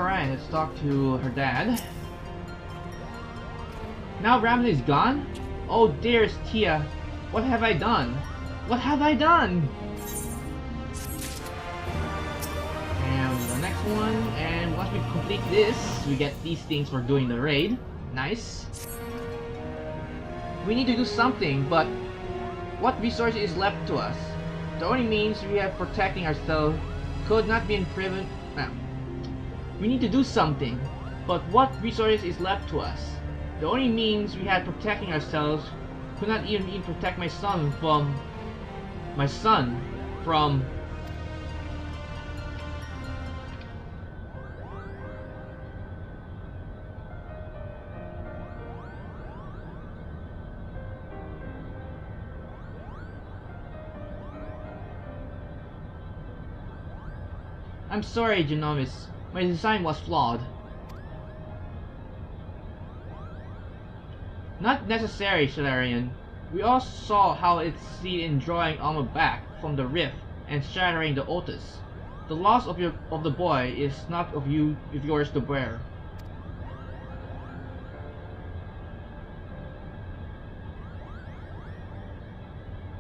Alright, let's talk to her dad. Now Ramza is gone? Oh dearest Tia, what have I done? What have I done? And the next one, and once we complete this, we get these things for doing the raid. Nice. We need to do something, but what resource is left to us? The only means we have protecting ourselves could not be in prison. We need to do something, but what resource is left to us? The only means we had protecting ourselves could not even protect my son from... I'm sorry, Genomis. My design was flawed. Not necessary, Solarian. We all saw how it succeeded in drawing Alma back from the rift and shattering the Otis. The loss of the boy is not of yours to bear.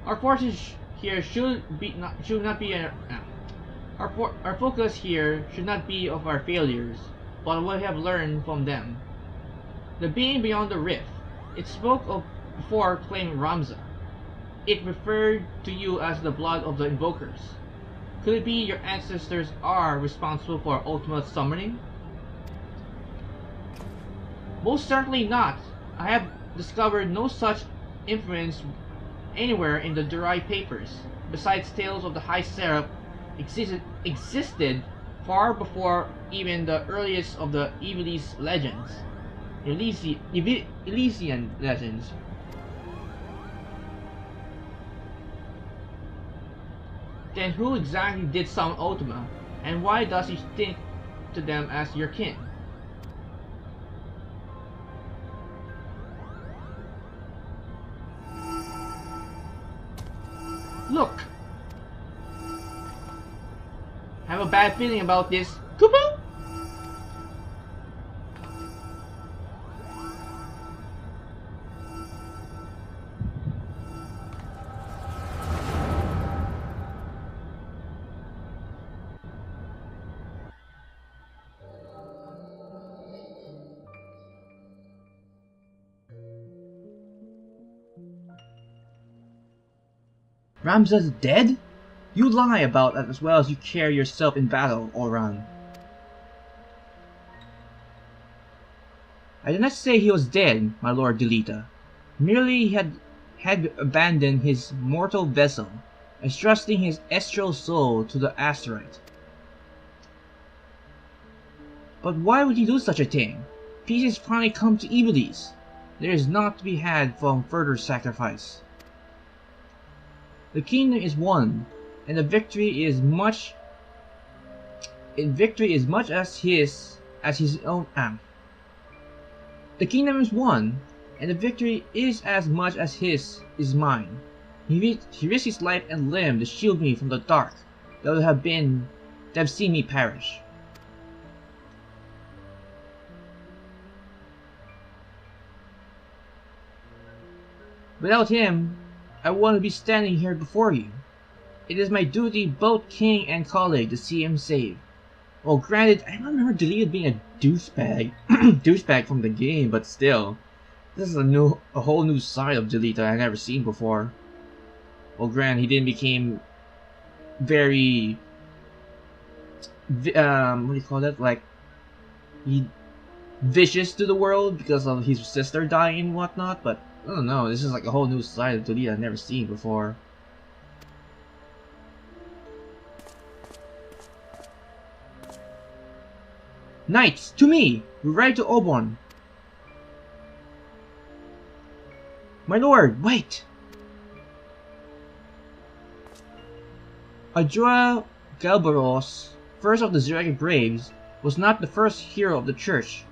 Our forces here should not be our focus here should not be of our failures, but what we have learned from them. The being beyond the rift, it spoke of before claiming Ramza. It referred to you as the blood of the invokers. Could it be your ancestors are responsible for ultimate summoning? Most certainly not. I have discovered no such influence anywhere in the Durai papers. Besides, tales of the High Seraph existed far before even the earliest of the Ivalice legends. Elysian legends. Then who exactly did summon Ultima, and why does he think to them as your kin? Look! I have a bad feeling about this. Kupo? Ramza's dead? You lie about that as well as you carry yourself in battle, Oran. I did not say he was dead, my lord Delita. Merely he had abandoned his mortal vessel, entrusting his astral soul to the asteroid. But why would he do such a thing? Peace has finally come to Ivalice. There is naught to be had from further sacrifice. The kingdom is won, and the victory is much as his own. The kingdom is won, and the victory is as much as his is mine. He risked his life and limb to shield me from the dark that would have seen me perish. Without him, I wouldn't be standing here before you. It is my duty, both king and colleague, to see him saved. Well, granted, I remember Delita being a douchebag from the game, but still, this is a whole new side of Delita I've never seen before. Well, granted, he didn't become very, what do you call that? Like, vicious to the world because of his sister dying and whatnot, but I don't know, this is like a whole new side of Delita I've never seen before. Knights, to me! We ride to Oborn! My lord, wait! Adjoa Galbaros, first of the Zodiac Braves, was not the first hero of the church.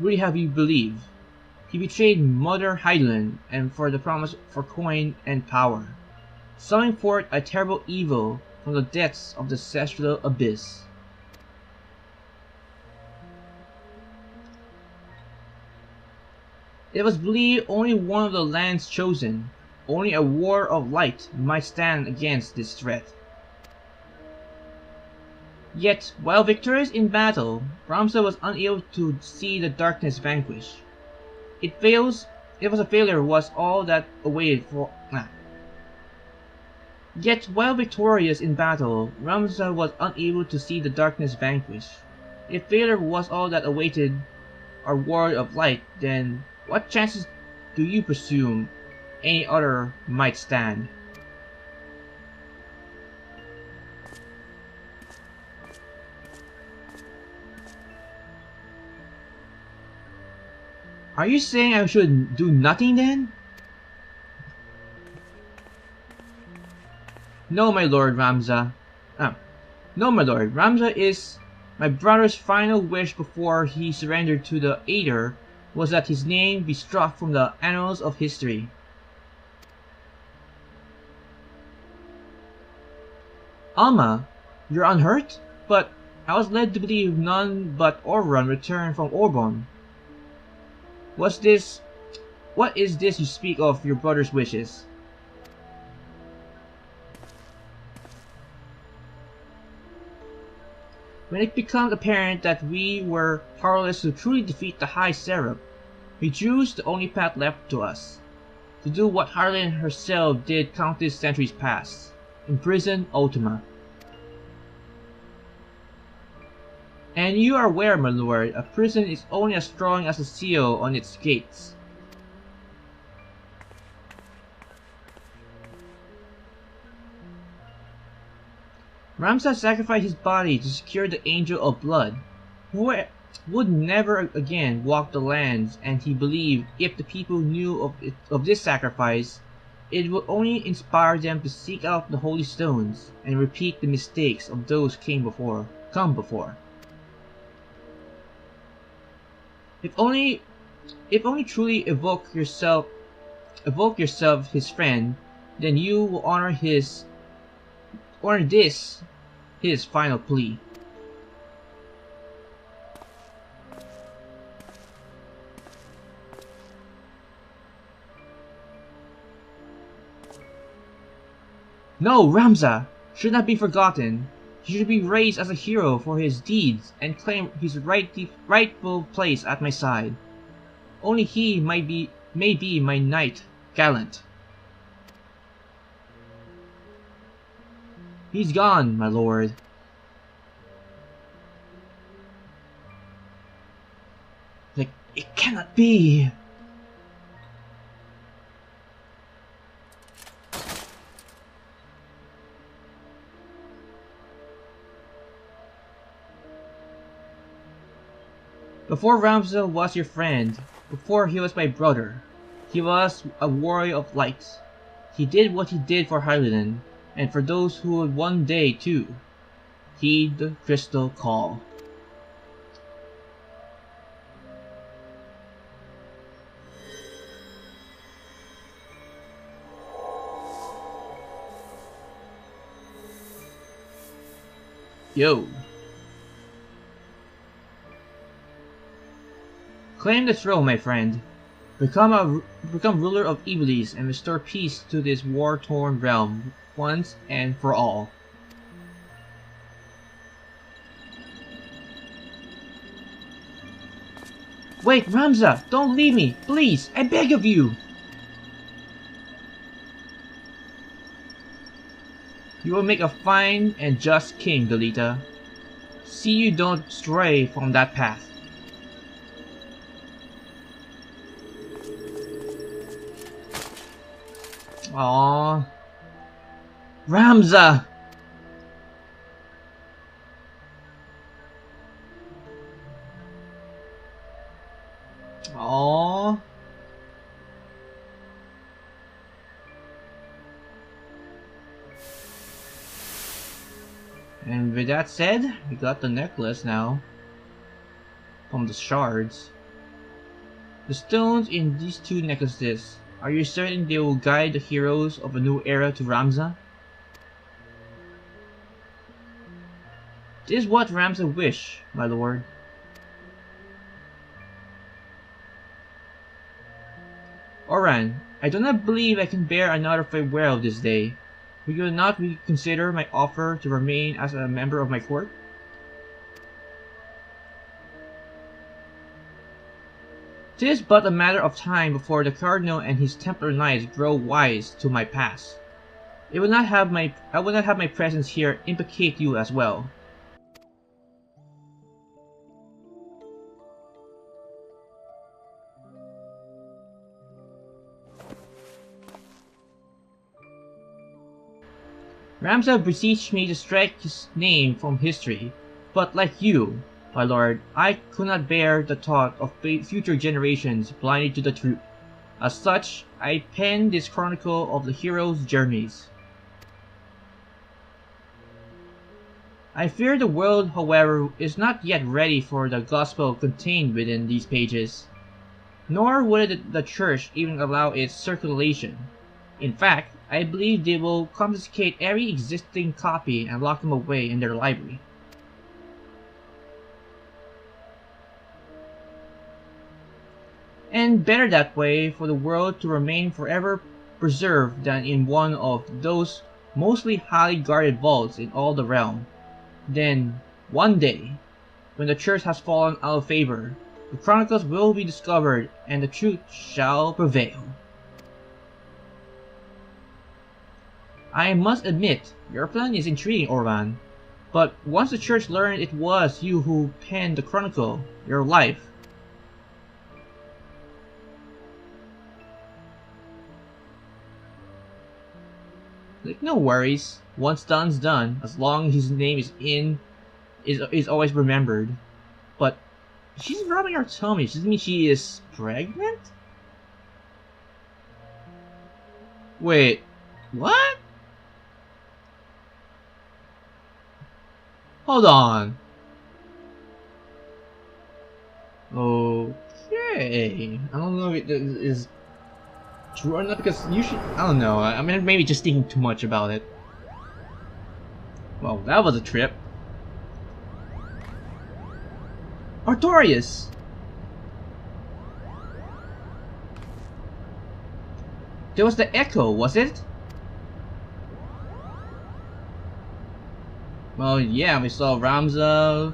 Would you have you believe? He betrayed Mother Hydaelyn and for the promise for coin and power, summoning forth a terrible evil from the depths of the celestial abyss. It was believed only one of the lands chosen, only a war of light, might stand against this threat. Yet, while victorious in battle, Ramza was unable to see the darkness vanquish. It was a failure was all that awaited for... Yet, while victorious in battle, Ramza was unable to see the darkness vanquish. If failure was all that awaited our war of light, then what chances do you presume any other might stand? Are you saying I should do nothing then? No, my lord Ramza. No, my lord. Ramza is my brother's final wish before he surrendered to the Aether was that his name be struck from the annals of history. Alma, you're unhurt? But I was led to believe none but Orban returned from Orbon. What is this you speak of your brother's wishes? When it becomes apparent that we were powerless to truly defeat the High Seraph, we chose the only path left to us, to do what Garlean herself did countless centuries past, imprison Ultima. And you are aware, my lord, a prison is only as strong as the seal on its gates. Ramza sacrificed his body to secure the Angel of Blood, who would never again walk the lands, and he believed if the people knew of this sacrifice, it would only inspire them to seek out the Holy Stones and repeat the mistakes of those come before. If only truly evoke yourself his friend, then you will honor this his final plea. No, Ramza should not be forgotten. He should be raised as a hero for his deeds and claim his rightful place at my side. Only he may be my knight gallant. He's gone, my lord. Like, it cannot be. Before Ramza was your friend, before he was my brother, he was a warrior of light. He did what he did for Garlean, and for those who would one day too heed the crystal call. Yo. Claim the throne, my friend. Become ruler of Ivalice and restore peace to this war-torn realm once and for all. Wait, Ramza! Don't leave me! Please! I beg of you! You will make a fine and just king, Delita. See you don't stray from that path. Aww. Ramza! Aww. And with that said, we got the necklace now from the shards. The stones in these two necklaces, are you certain they will guide the heroes of a new era to Ramza? This is what Ramza wished, my lord. Oran, I do not believe I can bear another farewell this day. Will you not reconsider my offer to remain as a member of my court? Tis but a matter of time before the Cardinal and his Templar Knights grow wise to my past. I will not have my presence here implicate you as well. Ramza beseeched me to strike his name from history, but like you, my lord, I could not bear the thought of future generations blinded to the truth. As such, I penned this chronicle of the hero's journeys. I fear the world, however, is not yet ready for the gospel contained within these pages. Nor would the church even allow its circulation. In fact, I believe they will confiscate every existing copy and lock them away in their library. And better that way for the world to remain forever preserved than in one of those mostly highly guarded vaults in all the realm. Then, one day, when the church has fallen out of favor, the chronicles will be discovered and the truth shall prevail. I must admit, your plan is intriguing, Orvan. But once the church learned it was you who penned the chronicle, your life... Like, no worries. Once done's done, as long as his name is always remembered. But she's rubbing her tummy. Does it mean she is pregnant? Wait, what? Hold on. Okay. I don't know if it is true or not, because you should... I don't know. I mean, maybe just thinking too much about it. Well, that was a trip. Artorias! There was the echo, was it? Well, yeah, we saw Ramza,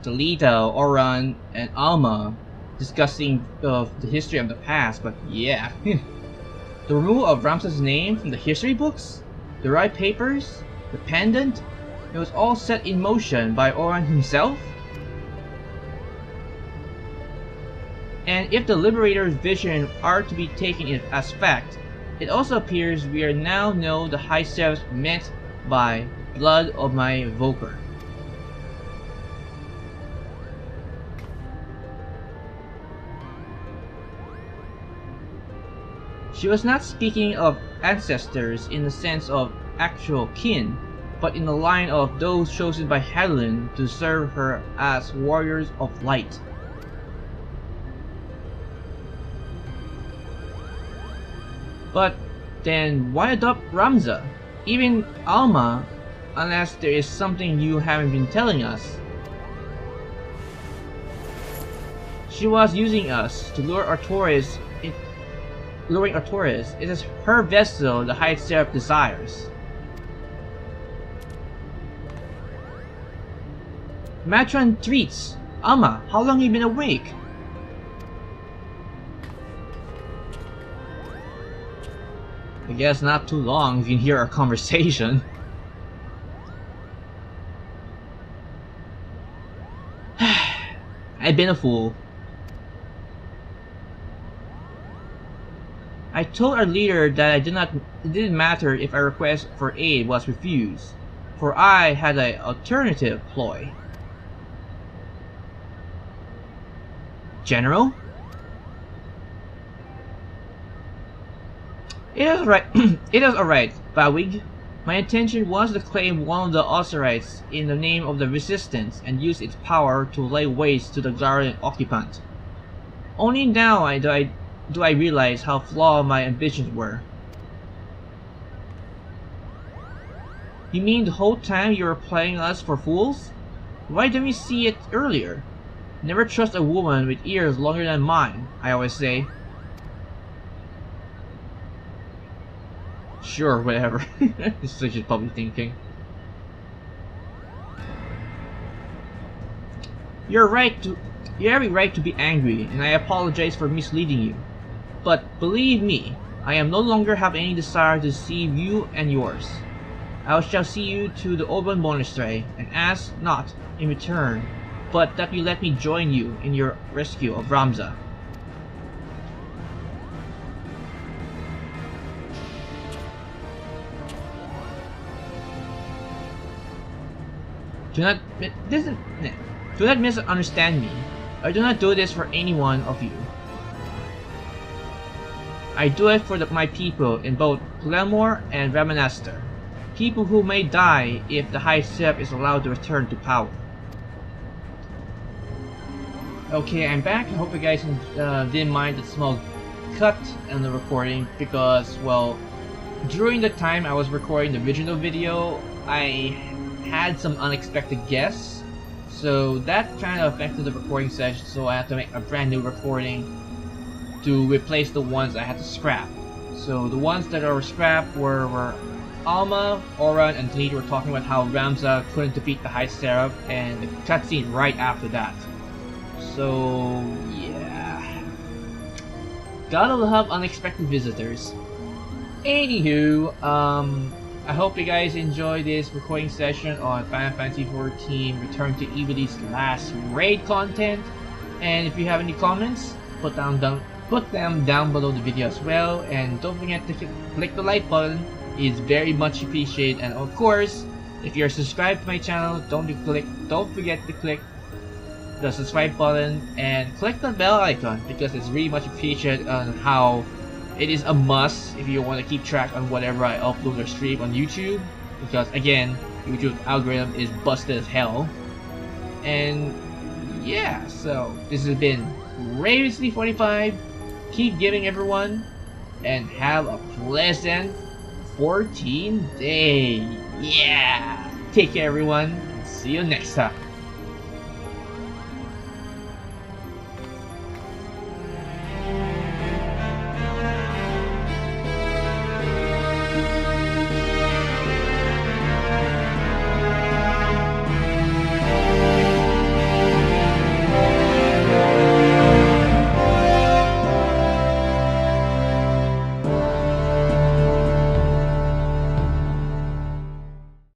Talita, Oran, and Alma discussing the history of the past, but yeah. The removal of Ramza's name from the history books, the right papers, the pendant, it was all set in motion by Oran himself? And if the Liberator's vision are to be taken as fact, it also appears we are now know the High Serfs meant by blood of my evoker. She was not speaking of ancestors in the sense of actual kin, but in the line of those chosen by Hadlin to serve her as warriors of light. But then why adopt Ramza? Even Alma, unless there is something you haven't been telling us. She was using us to lure Artorias. Luring Artorias. It is her vessel the High Seraph desires. Matron treats. Alma, how long have you been awake? I guess not too long if you can hear our conversation. I've been a fool. I told our leader that it didn't matter if our request for aid was refused, for I had an alternative ploy. General? It is right. It is alright, Bawig. My intention was to claim one of the Osiris in the name of the Resistance and use its power to lay waste to the Garlean occupant. Only now do I realize how flawed my ambitions were. You mean the whole time you were playing us for fools? Why didn't we see it earlier? Never trust a woman with ears longer than mine, I always say. Sure, whatever. This is what she's probably thinking. You have every right to be angry, and I apologize for misleading you. But believe me, I am no longer have any desire to deceive you and yours. I shall see you to the Oban Monastery, and ask not in return, but that you let me join you in your rescue of Ramza. Do not misunderstand me. I do not do this for any one of you. I do it for my people in both Glenmore and Ramanester. People who may die if the High Step is allowed to return to power. Okay, I'm back. I hope you guys didn't mind the small cut in the recording because, well, during the time I was recording the original video, I had some unexpected guests, so that kind of affected the recording session, so I had to make a brand new recording to replace the ones I had to scrap. So the ones that are scrapped were Alma, Oran, and Tleed were talking about how Ramza couldn't defeat the High Seraph, and the cutscene right after that. So yeah, gotta love unexpected visitors. Anywho, I hope you guys enjoy this recording session on Final Fantasy XIV Return to Ivalice's last raid content. And if you have any comments, put them down below the video as well. And don't forget to click the like button. It's very much appreciated. And of course, if you're subscribed to my channel, don't forget to click the subscribe button and click the bell icon because it's really much appreciated on how it is a must if you want to keep track on whatever I upload or stream on YouTube, because again, YouTube algorithm is busted as hell. And yeah, so this has been Ravensly45. Keep giving, everyone, and have a pleasant 14 day. Yeah, take care, everyone. See you next time.